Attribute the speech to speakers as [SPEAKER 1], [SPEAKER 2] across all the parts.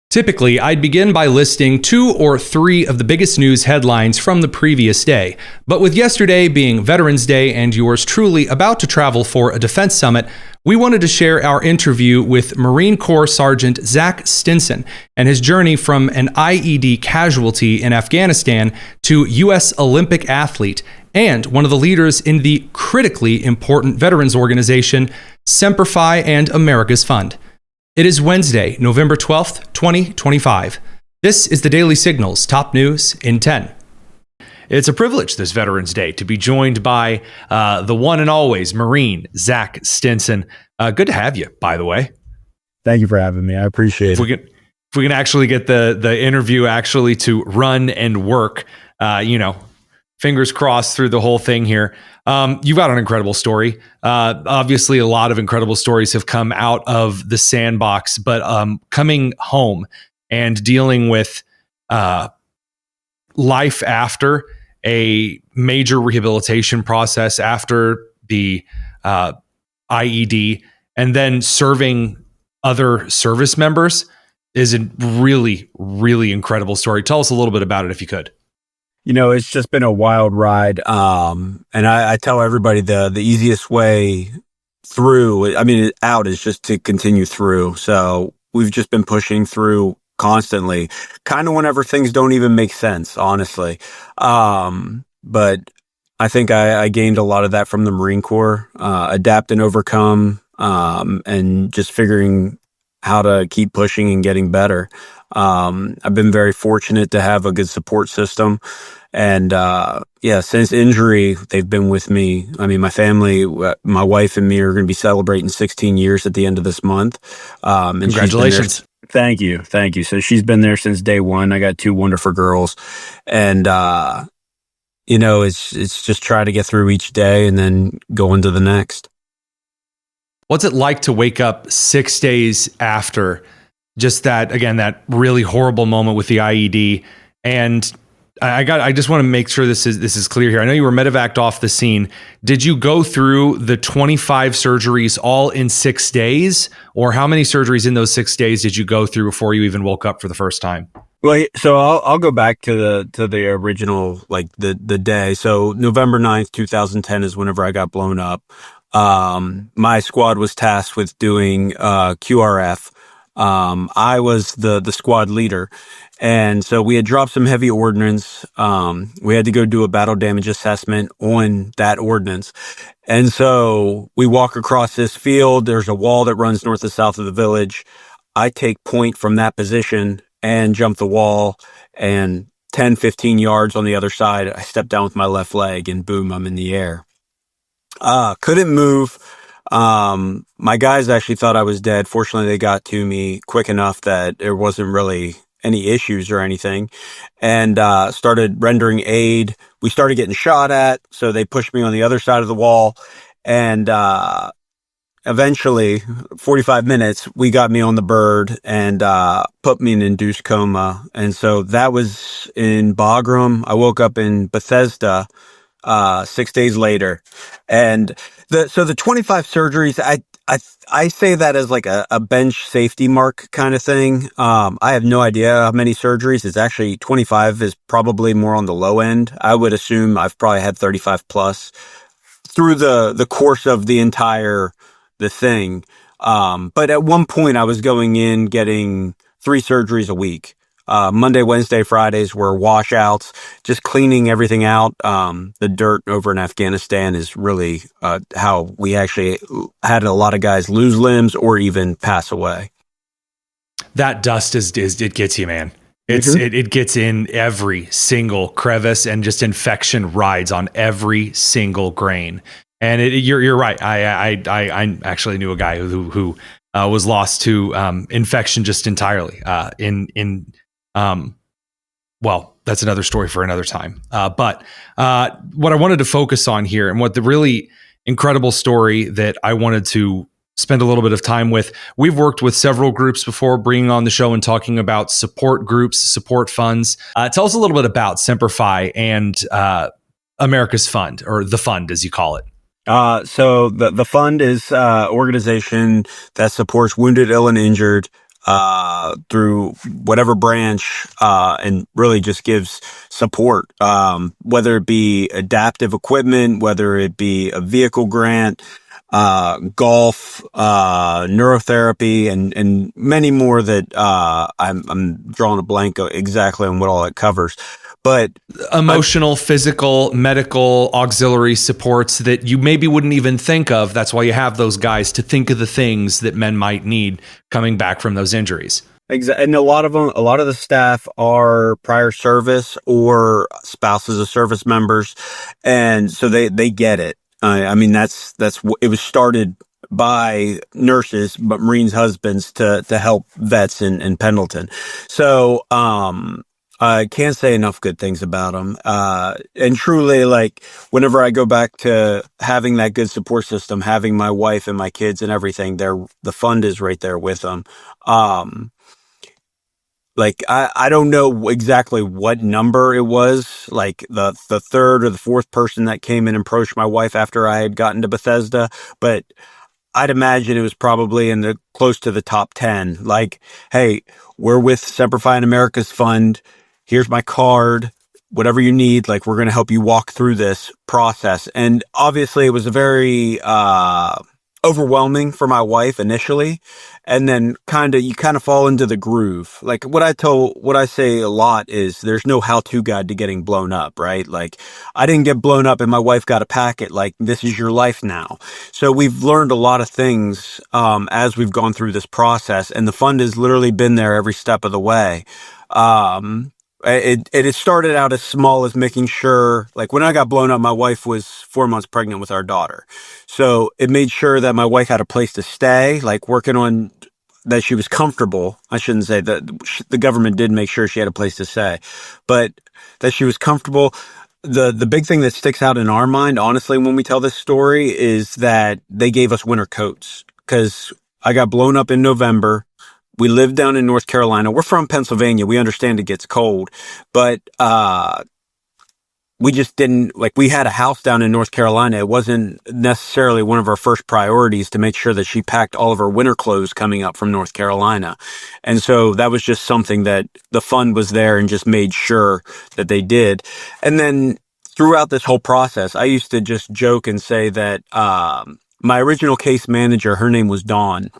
[SPEAKER 1] Typically, I'd begin by listing 2 or 3 of the biggest news headlines from the previous day. But with yesterday being Veterans Day and yours truly about to travel for a defense summit, we wanted to share our interview with Marine Corps Sergeant Zach Stinson and his journey from an IED casualty in Afghanistan to U.S. Olympic athlete and one of the leaders in the critically important veterans organization, Semper and America's Fund. It is Wednesday, November 12th, 2025. This is the Daily Signal's top news in 10. It's a privilege this Veterans Day to be joined by the one and always Marine Zach Stinson. Good to have you, by the way.
[SPEAKER 2] Thank you for having me. I appreciate it.
[SPEAKER 1] If we can actually get the interview actually to run and work, fingers crossed through the whole thing here. You've got an incredible story. Obviously, a lot of incredible stories have come out of the sandbox, but coming home and dealing with life after a major rehabilitation process, after the IED, and then serving other service members is a really, really incredible story. Tell us a little bit about it if you could.
[SPEAKER 2] You know, it's just been a wild ride. And I tell everybody the easiest way out is just to continue through. So we've just been pushing through constantly, kind of whenever things don't even make sense, honestly. But I think I gained a lot of that from the Marine Corps, adapt and overcome, and just figuring how to keep pushing and getting better. I've been very fortunate to have a good support system. And, since injury, they've been with me. I mean, my family, my wife and me are going to be celebrating 16 years at the end of this month. And
[SPEAKER 1] congratulations.
[SPEAKER 2] Thank you. Thank you. So she's been there since day one. I got 2 wonderful girls, and, it's just try to get through each day and then go into the next.
[SPEAKER 1] What's it like to wake up 6 days after just that really horrible moment with the IED? And I just want to make sure this is clear here. I know you were medevaced off the scene. Did you go through the 25 surgeries all in 6 days, or how many surgeries in those 6 days did you go through before you even woke up for the first time?
[SPEAKER 2] Well, so I'll go back to the original, like the day. So November 9th, 2010 is whenever I got blown up. My squad was tasked with doing QRF. I was the squad leader. And so we had dropped some heavy ordnance. We had to go do a battle damage assessment on that ordnance. And so we walk across this field. There's a wall that runs north and south of the village. I take point from that position and jump the wall, and 10, 15 yards on the other side, I step down with my left leg and boom, I'm in the air. Couldn't move. My guys actually thought I was dead. Fortunately, they got to me quick enough that there wasn't really any issues or anything, and started rendering aid. We started getting shot at, so they pushed me on the other side of the wall, and eventually, 45 minutes, we got me on the bird and put me in induced coma. And so that was in Bagram. I woke up in Bethesda 6 days later, and the 25 surgeries, I say that as like a bench safety mark kind of thing. I have no idea how many surgeries. It's actually 25 is probably more on the low end. I would assume I've probably had 35 plus through the course of the thing. But at one point I was going in getting 3 surgeries a week. Monday, Wednesday, Fridays were washouts, just cleaning everything out. The dirt over in Afghanistan is really how we actually had a lot of guys lose limbs or even pass away.
[SPEAKER 1] That dust it gets you, man. It gets in every single crevice, and just infection rides on every single grain. And you're right. I actually knew a guy who was lost to infection just entirely well, that's another story for another time. But what I wanted to focus on here, and what the really incredible story that I wanted to spend a little bit of time with, we've worked with several groups before, bringing on the show and talking about support groups, support funds. Tell us a little bit about Semper and America's Fund, or the fund as you call it.
[SPEAKER 2] So the fund is organization that supports wounded, ill, and injured through whatever branch, and really just gives support, whether it be adaptive equipment, whether it be a vehicle grant, golf, neurotherapy, and many more that, I'm drawing a blank exactly on what all it covers. But
[SPEAKER 1] emotional, physical, medical, auxiliary supports that you maybe wouldn't even think of. That's why you have those guys to think of the things that men might need coming back from those injuries.
[SPEAKER 2] Exactly. And a lot of the staff are prior service or spouses of service members. And so they get it. I mean, it was started by nurses, but Marines husbands to help vets in Pendleton. So, I can't say enough good things about them. And truly, like, whenever I go back to having that good support system, having my wife and my kids and everything, the fund is right there with them. Like, I don't know exactly what number it was, like the third or the fourth person that came in and approached my wife after I had gotten to Bethesda, but I'd imagine it was probably in the close to the top 10. Like, hey, we're with Semper America's fund. Here's my card. Whatever you need, like, we're going to help you walk through this process. And obviously it was a very, overwhelming for my wife initially. And then you kind of fall into the groove. Like, what I say a lot is there's no how-to guide to getting blown up, right? Like, I didn't get blown up and my wife got a packet. Like, this is your life now. So we've learned a lot of things, as we've gone through this process, and the fund has literally been there every step of the way. It started out as small as making sure, like, when I got blown up, my wife was 4 months pregnant with our daughter. So it made sure that my wife had a place to stay, like, working on that she was comfortable. I shouldn't say that the government did make sure she had a place to stay, but that she was comfortable. The big thing that sticks out in our mind, honestly, when we tell this story, is that they gave us winter coats, because I got blown up in November. We live down in North Carolina. We're from Pennsylvania. We understand it gets cold, but, we just didn't, like, we had a house down in North Carolina. It wasn't necessarily one of our first priorities to make sure that she packed all of her winter clothes coming up from North Carolina. And so that was just something that the fund was there and just made sure that they did. And then throughout this whole process, I used to just joke and say that, my original case manager, her name was Dawn.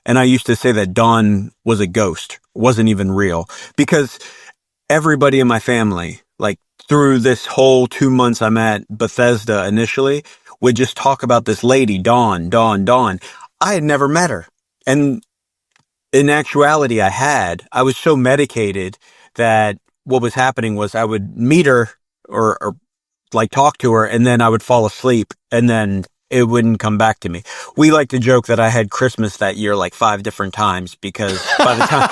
[SPEAKER 2] And I used to say that Dawn was a ghost, wasn't even real, because everybody in my family, like, through this whole 2 months I'm at Bethesda initially, would just talk about this lady, Dawn. I had never met her. And in actuality, I was so medicated that what was happening was I would meet her or like talk to her, and then I would fall asleep, and then it wouldn't come back to me. We like to joke that I had Christmas that year like 5 different times, because by the time,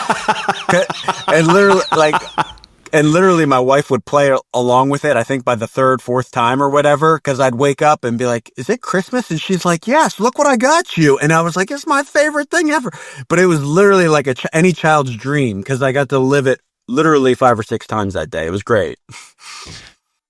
[SPEAKER 2] and literally my wife would play along with it, I think by the 3rd, 4th time or whatever, because I'd wake up and be like, is it Christmas? And she's like, yes, look what I got you. And I was like, it's my favorite thing ever. But it was literally like any child's dream, because I got to live it literally 5 or 6 times that day. It was great.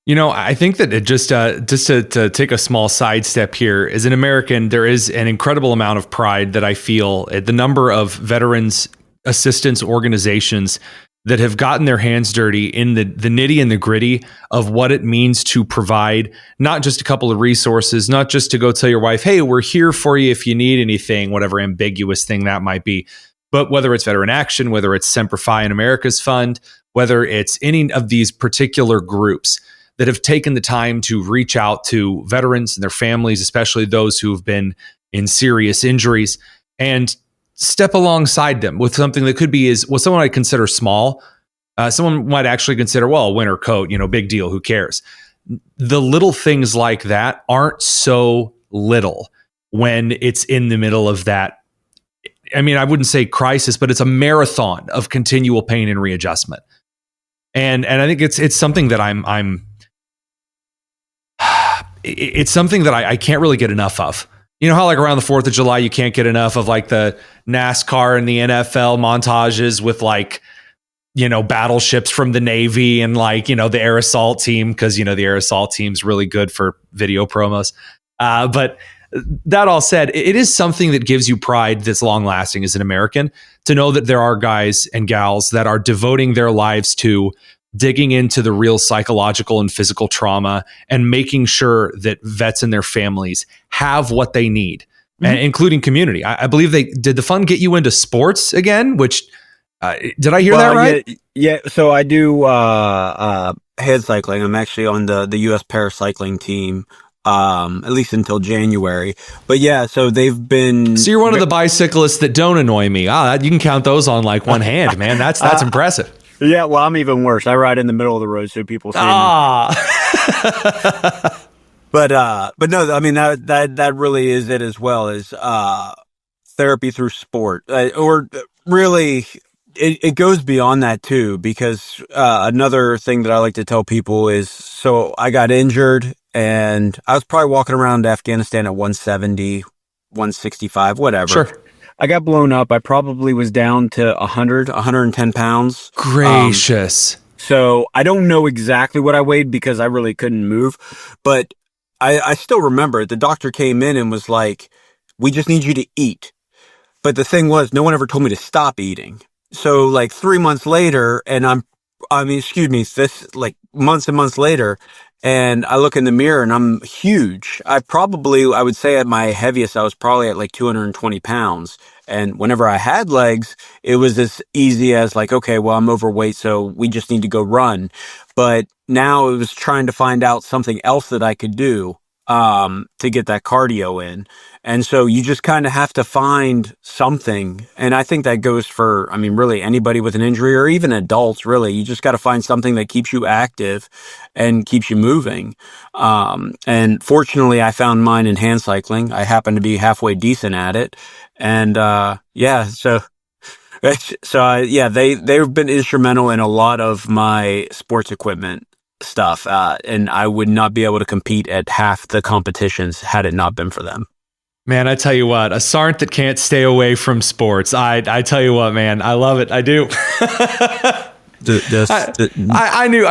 [SPEAKER 1] You know, I think that it just to take a small sidestep here, as an American, there is an incredible amount of pride that I feel at the number of veterans assistance organizations that have gotten their hands dirty in the nitty and the gritty of what it means to provide not just a couple of resources, not just to go tell your wife, hey, we're here for you if you need anything, whatever ambiguous thing that might be. But whether it's Veteran Action, whether it's Semper Fi in America's Fund, whether it's any of these particular groups that have taken the time to reach out to veterans and their families, especially those who have been in serious injuries, and step alongside them with something that could be what someone might consider small. Someone might actually consider, well, a winter coat, big deal, who cares? The little things like that aren't so little when it's in the middle of that. I mean, I wouldn't say crisis, but it's a marathon of continual pain and readjustment. And I think it's something that it's something that I can't really get enough of. You know how, like, around the 4th of July, you can't get enough of, like, the NASCAR and the NFL montages with, like, battleships from the Navy and, like, the air assault team, because, the air assault team's really good for video promos. But that all said, it is something that gives you pride that's long lasting as an American to know that there are guys and gals that are devoting their lives to digging into the real psychological and physical trauma and making sure that vets and their families have what they need, including community. I believe did the fund get you into sports again, which did I hear that right?
[SPEAKER 2] Yeah. So I do head cycling. I'm actually on the US paracycling team. At least until January. But yeah, so they've been.
[SPEAKER 1] So you're one of the bicyclists that don't annoy me. You can count those on like one hand, man. That's impressive.
[SPEAKER 2] Yeah, well, I'm even worse. I ride in the middle of the road so people see me. But no, I mean that really is it as well as therapy through sport, or really. It goes beyond that too, because another thing that I like to tell people is, so I got injured and I was probably walking around Afghanistan at 170, 165, whatever.
[SPEAKER 1] Sure.
[SPEAKER 2] I got blown up. I probably was down to 110 pounds.
[SPEAKER 1] Gracious.
[SPEAKER 2] So I don't know exactly what I weighed because I really couldn't move, but I still remember it. The doctor came in and was like, we just need you to eat. But the thing was, no one ever told me to stop eating. So like 3 months later, and this like months and months later, and I look in the mirror and I'm huge. I would say at my heaviest, I was probably at like 220 pounds. And whenever I had legs, it was as easy as like, okay, well, I'm overweight, so we just need to go run. But now it was trying to find out something else that I could do to get that cardio in. And so you just kind of have to find something. And I think that goes for, really anybody with an injury or even adults, really. You just got to find something that keeps you active and keeps you moving. And fortunately, I found mine in hand cycling. I happen to be halfway decent at it. And, they've been instrumental in a lot of my sports equipment stuff. And I would not be able to compete at half the competitions had it not been for them.
[SPEAKER 1] Man, I tell you what, a Sarnt that can't stay away from sports. I tell you what, man, I love it. I do. I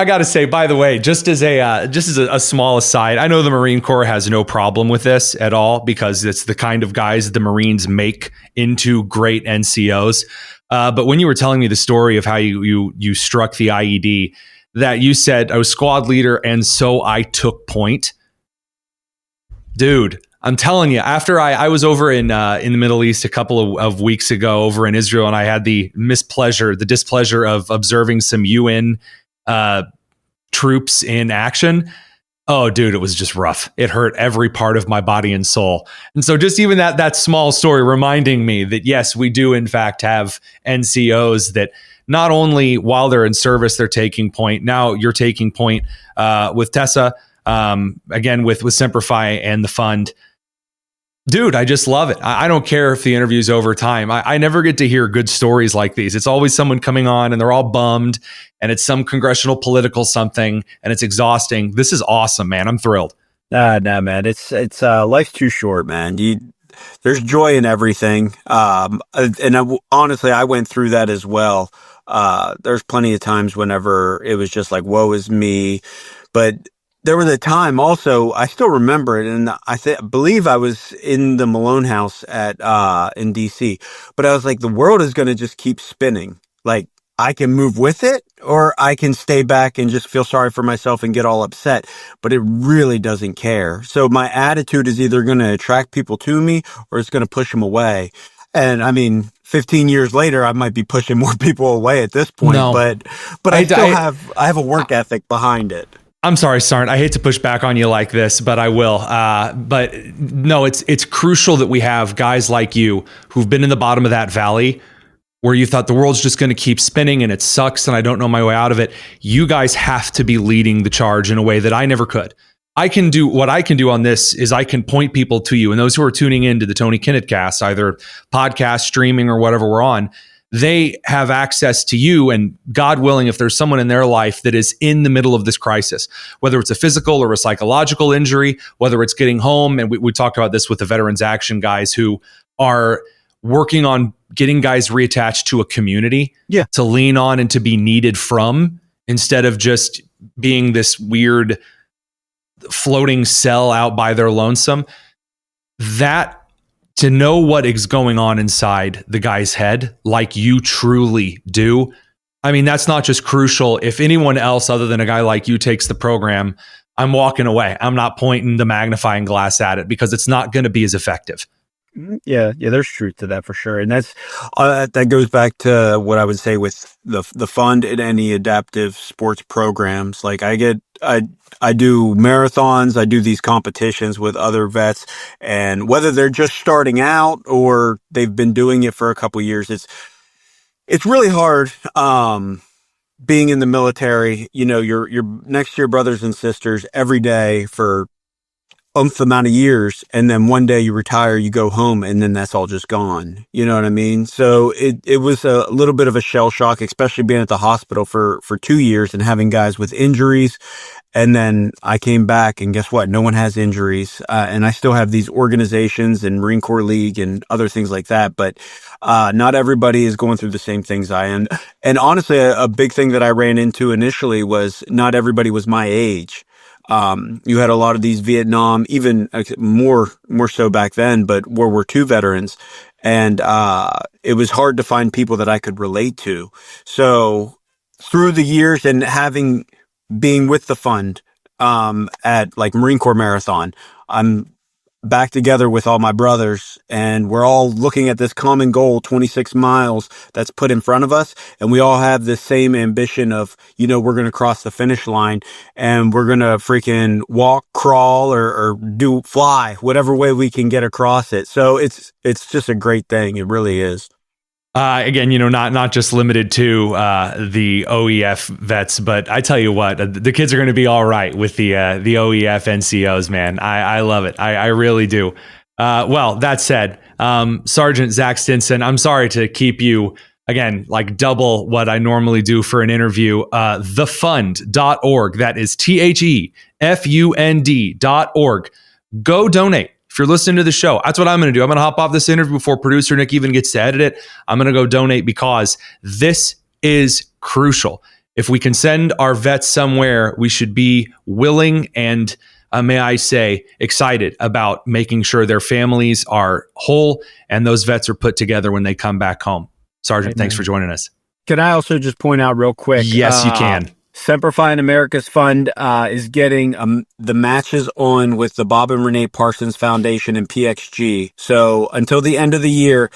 [SPEAKER 1] got to say, by the way, just as a small aside, I know the Marine Corps has no problem with this at all because it's the kind of guys the Marines make into great NCOs. But when you were telling me the story of how you struck the IED, that you said I was squad leader and so I took point, dude. I'm telling you, after I was over in the Middle East a couple of weeks ago over in Israel, and I had the displeasure of observing some UN troops in action. Oh, dude, it was just rough. It hurt every part of my body and soul. And so just even that small story reminding me that, yes, we do, in fact, have NCOs that not only while they're in service, they're taking point. Now you're taking point with Tessa, again, with Semper and the fund. Dude, I just love it. I don't care if the interview's over time. I never get to hear good stories like these. It's always someone coming on and they're all bummed and it's some congressional political something and it's exhausting. This is awesome, man. I'm thrilled.
[SPEAKER 2] No, man. It's life's too short, man. There's joy in everything. Honestly, I went through that as well. There's plenty of times whenever it was just like, woe is me. But there was a time also, I still remember it, and I believe I was in the Malone house in DC, but I was like, the world is going to just keep spinning. Like, I can move with it, or I can stay back and just feel sorry for myself and get all upset, but it really doesn't care. So my attitude is either going to attract people to me, or it's going to push them away. And 15 years later, I might be pushing more people away at this point, but I have a work ethic behind it.
[SPEAKER 1] I'm sorry, Sarnt. I hate to push back on you like this, but I will. But no, it's crucial that we have guys like you who've been in the bottom of that valley where you thought the world's just going to keep spinning and it sucks and I don't know my way out of it. You guys have to be leading the charge in a way that I never could. What I can do on this is I can point people to you, and those who are tuning into the Tony Kinnett cast, either podcast, streaming, or whatever we're on, they have access to you, and God willing, if there's someone in their life that is in the middle of this crisis, whether it's a physical or a psychological injury, whether it's getting home, and we talked about this with the Veterans Action guys who are working on getting guys reattached to a community to lean on and to be needed from, instead of just being this weird floating cell out by their lonesome. that to know what is going on inside the guy's head, like you truly do, I mean, that's not just crucial. If anyone else other than a guy like you takes the program, I'm walking away. I'm not pointing the magnifying glass at it because it's not going to be as effective.
[SPEAKER 2] Yeah, there's truth to that for sure, and that's that goes back to what I would say with the fund in any adaptive sports programs. Like I do marathons, I do these competitions with other vets, and whether they're just starting out or they've been doing it for a couple of years, it's really hard. Being in the military, you're next to your brothers and sisters every day for amount of years, and then one day you retire, you go home, and then that's all just gone. You know what I mean? So it was a little bit of a shell shock, especially being at the hospital for 2 years and having guys with injuries. And then I came back, and guess what? No one has injuries. And I still have these organizations and Marine Corps League and other things like that. But not everybody is going through the same things I am. And honestly, a big thing that I ran into initially was not everybody was my age. You had a lot of these Vietnam, even more so back then, but World War II veterans. And, it was hard to find people that I could relate to. So through the years and being with the fund, at like Marine Corps Marathon, I'm back together with all my brothers, and we're all looking at this common goal, 26 miles that's put in front of us. And we all have this same ambition of, we're going to cross the finish line, and we're going to freaking walk, crawl, or fly, whatever way we can get across it. So it's just a great thing. It really is.
[SPEAKER 1] Again, not just limited to the OEF vets, but I tell you what, the kids are going to be all right with the OEF NCOs, man. I love it. I really do. Well, that said, Sergeant Zach Stinson, I'm sorry to keep you, again, like double what I normally do for an interview. Thefund.org. That is THEFUND.org. Go donate. If you're listening to the show, that's what I'm going to do. I'm going to hop off this interview before producer Nick even gets to edit it. I'm going to go donate because this is crucial. If we can send our vets somewhere, we should be willing and, may I say, excited about making sure their families are whole and those vets are put together when they come back home. Sergeant, thanks for joining us.
[SPEAKER 2] Can I also just point out real quick?
[SPEAKER 1] Yes, you can.
[SPEAKER 2] Semper America's Fund is getting the matches on with the Bob and Renee Parsons Foundation and PXG. So until the end of the year,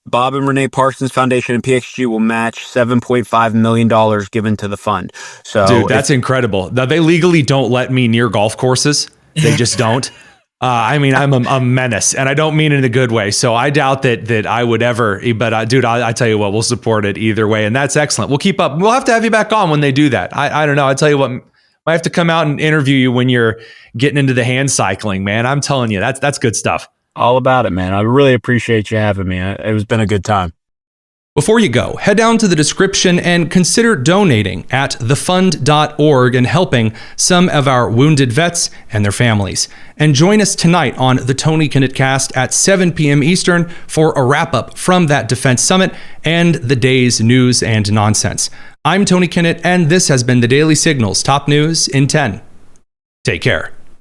[SPEAKER 2] Bob and Renee Parsons Foundation and PXG will match $7.5 million given to the fund. So,
[SPEAKER 1] dude, that's incredible. Now, they legally don't let me near golf courses. They just don't. I'm a menace, and I don't mean it in a good way. So I doubt that I would ever, but dude, I tell you what, we'll support it either way. And that's excellent. We'll keep up. We'll have to have you back on when they do that. I don't know. I tell you what, I have to come out and interview you when you're getting into the hand cycling, man. I'm telling you, that's good stuff.
[SPEAKER 2] All about it, man. I really appreciate you having me. It's been a good time.
[SPEAKER 1] Before you go, head down to the description and consider donating at thefund.org and helping some of our wounded vets and their families. And join us tonight on the Tony Kinnett Cast at 7 p.m. Eastern for a wrap-up from that Defense Summit and the day's news and nonsense. I'm Tony Kinnett, and this has been the Daily Signal's Top News in 10. Take care.